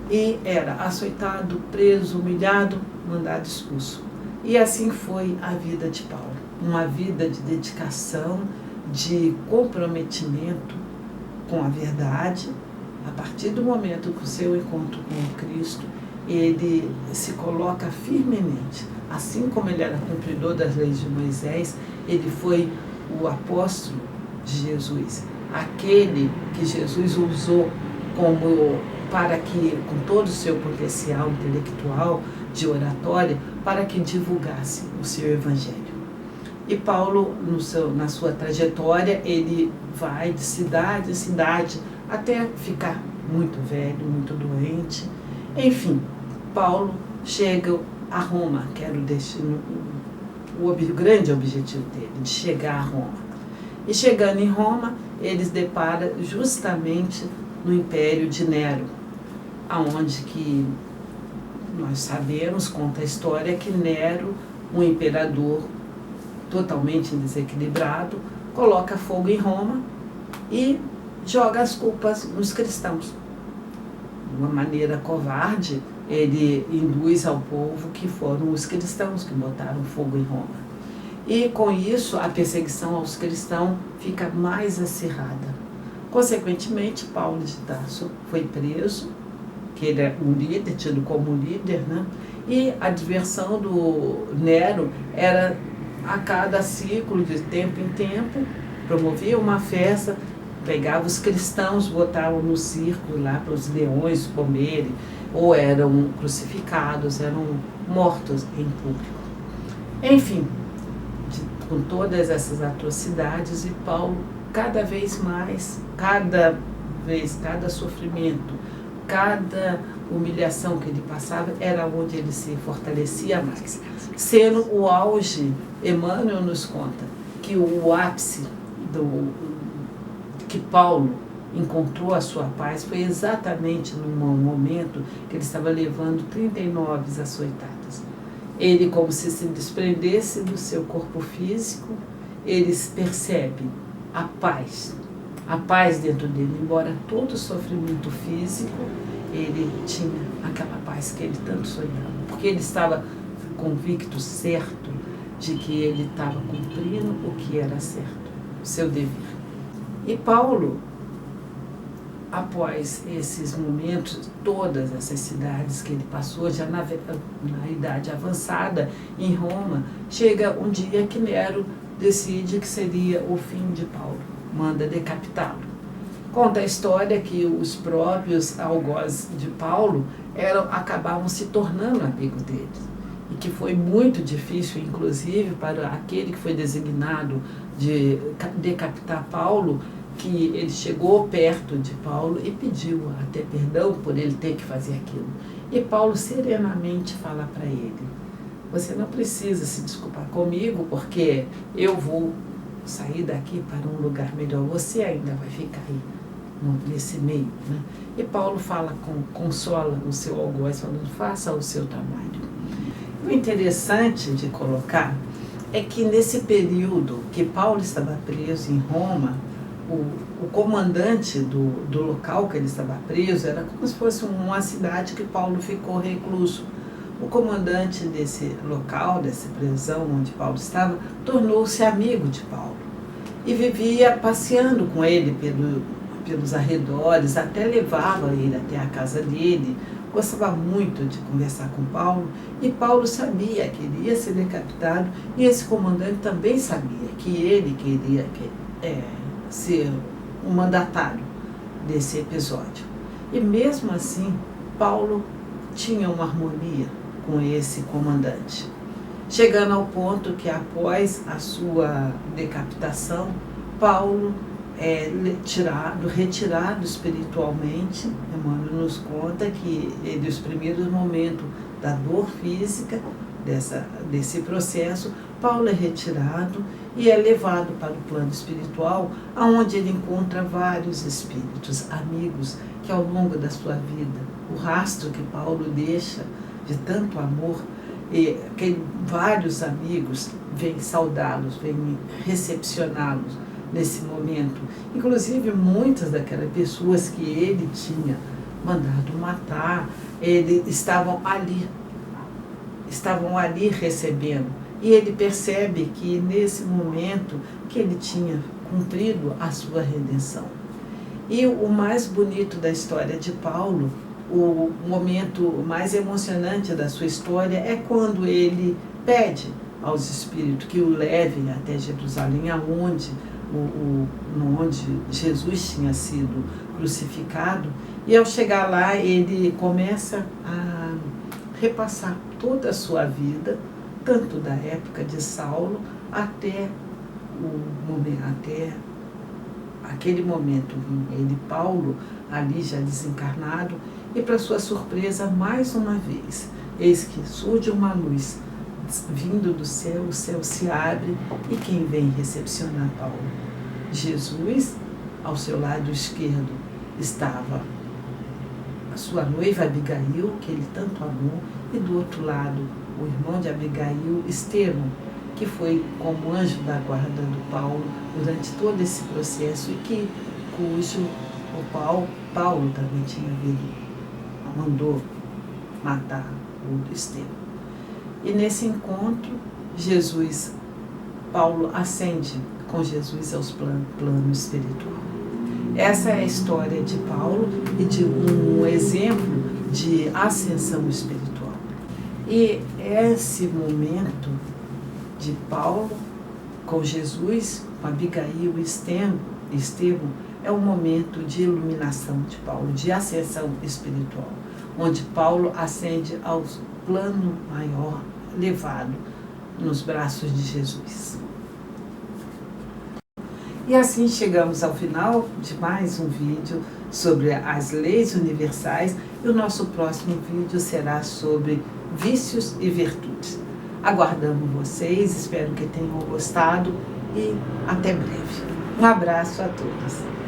e era açoitado, preso, humilhado, mandado expulso. E assim foi a vida de Paulo. Uma vida de dedicação, de comprometimento com a verdade. A partir do momento que o seu encontro com Cristo, ele se coloca firmemente. Assim como ele era cumpridor das leis de Moisés, ele foi o apóstolo de Jesus. Aquele que Jesus usou para que, com todo o seu potencial intelectual, de oratória, para que divulgasse o seu evangelho. E Paulo, na sua trajetória, ele vai de cidade em cidade até ficar muito velho, muito doente. Enfim, Paulo chega a Roma, que era o destino, o grande objetivo dele, de chegar a Roma. E chegando em Roma, eles deparam justamente no Império de Nero, aonde que nós sabemos, conta a história, que Nero, um imperador totalmente desequilibrado, coloca fogo em Roma e joga as culpas nos cristãos. De uma maneira covarde, ele induz ao povo que foram os cristãos que botaram fogo em Roma. E com isso, a perseguição aos cristãos fica mais acirrada. Consequentemente, Paulo de Tarso foi preso, que ele é um líder, tido como líder, né? E a diversão do Nero era, a cada ciclo, de tempo em tempo, promovia uma festa, pegava os cristãos, botavam no circo lá para os leões comerem, ou eram crucificados, eram mortos em público. Enfim, com todas essas atrocidades, e Paulo cada vez mais, cada sofrimento, cada humilhação que ele passava, era onde ele se fortalecia mais. Sendo o auge, Emmanuel nos conta que o ápice que Paulo encontrou a sua paz foi exatamente no momento que ele estava levando 39 açoitadas. Ele, como se desprendesse do seu corpo físico, ele percebe a paz dentro dele. Embora todo o sofrimento físico, ele tinha aquela paz que ele tanto sonhava, porque ele estava convicto, certo, de que ele estava cumprindo o que era certo, o seu dever. E Paulo, após esses momentos, todas essas cidades que ele passou, já na idade avançada, em Roma, chega um dia que Nero decide que seria o fim de Paulo, manda decapitá-lo. Conta a história que os próprios algozes de Paulo acabavam se tornando amigos deles, e que foi muito difícil, inclusive, para aquele que foi designado de decapitar Paulo, que ele chegou perto de Paulo e pediu até perdão por ele ter que fazer aquilo. E Paulo serenamente fala para ele: você não precisa se desculpar comigo, porque eu vou sair daqui para um lugar melhor, você ainda vai ficar aí nesse meio, né? E Paulo consola o seu algoz, falando: faça o seu trabalho. O interessante de colocar é que nesse período que Paulo estava preso em Roma, o comandante do local que ele estava preso era como se fosse uma cidade que Paulo ficou recluso. O comandante desse local, dessa prisão onde Paulo estava, tornou-se amigo de Paulo. e vivia passeando com ele pelos arredores, até levava ele até a casa dele. Gostava muito de conversar com Paulo, e Paulo sabia que ele ia ser decapitado, e esse comandante também sabia que ele queria ser o mandatário desse episódio. E mesmo assim, Paulo tinha uma harmonia com esse comandante, chegando ao ponto que após a sua decapitação, Paulo retirado espiritualmente. Emmanuel nos conta que nos primeiros momentos da dor física, desse processo, Paulo é retirado e é levado para o plano espiritual, onde ele encontra vários espíritos, amigos, que ao longo da sua vida, o rastro que Paulo deixa de tanto amor, e que vários amigos vêm saudá-los, vêm recepcioná-los nesse momento. Inclusive, muitas daquelas pessoas que ele tinha mandado matar, estavam ali recebendo. E ele percebe que nesse momento que ele tinha cumprido a sua redenção. E o mais bonito da história de Paulo, o momento mais emocionante da sua história, é quando ele pede aos espíritos que o levem até Jerusalém, onde Jesus tinha sido crucificado. E ao chegar lá, ele começa a repassar toda a sua vida, tanto da época de Saulo até aquele momento. Ele, Paulo, ali já desencarnado, e para sua surpresa, mais uma vez, eis que surge uma luz vindo do céu, o céu se abre, e quem vem recepcionar Paulo? Jesus. Ao seu lado esquerdo estava a sua noiva Abigail, que ele tanto amou, e do outro lado o irmão de Abigail, Estevão, que foi como anjo da guarda do Paulo durante todo esse processo, e cujo o Paulo também mandou matar o Estevão. E nesse encontro, Paulo ascende com Jesus aos plano espiritual. Essa é a história de Paulo e de um exemplo de ascensão espiritual. E esse momento de Paulo com Jesus, com Abigail e Estevão, é um momento de iluminação de Paulo, de ascensão espiritual, onde Paulo ascende ao plano maior, levado nos braços de Jesus. E assim chegamos ao final de mais um vídeo sobre as leis universais, e o nosso próximo vídeo será sobre vícios e virtudes. Aguardamos vocês, espero que tenham gostado, e até breve. Um abraço a todos.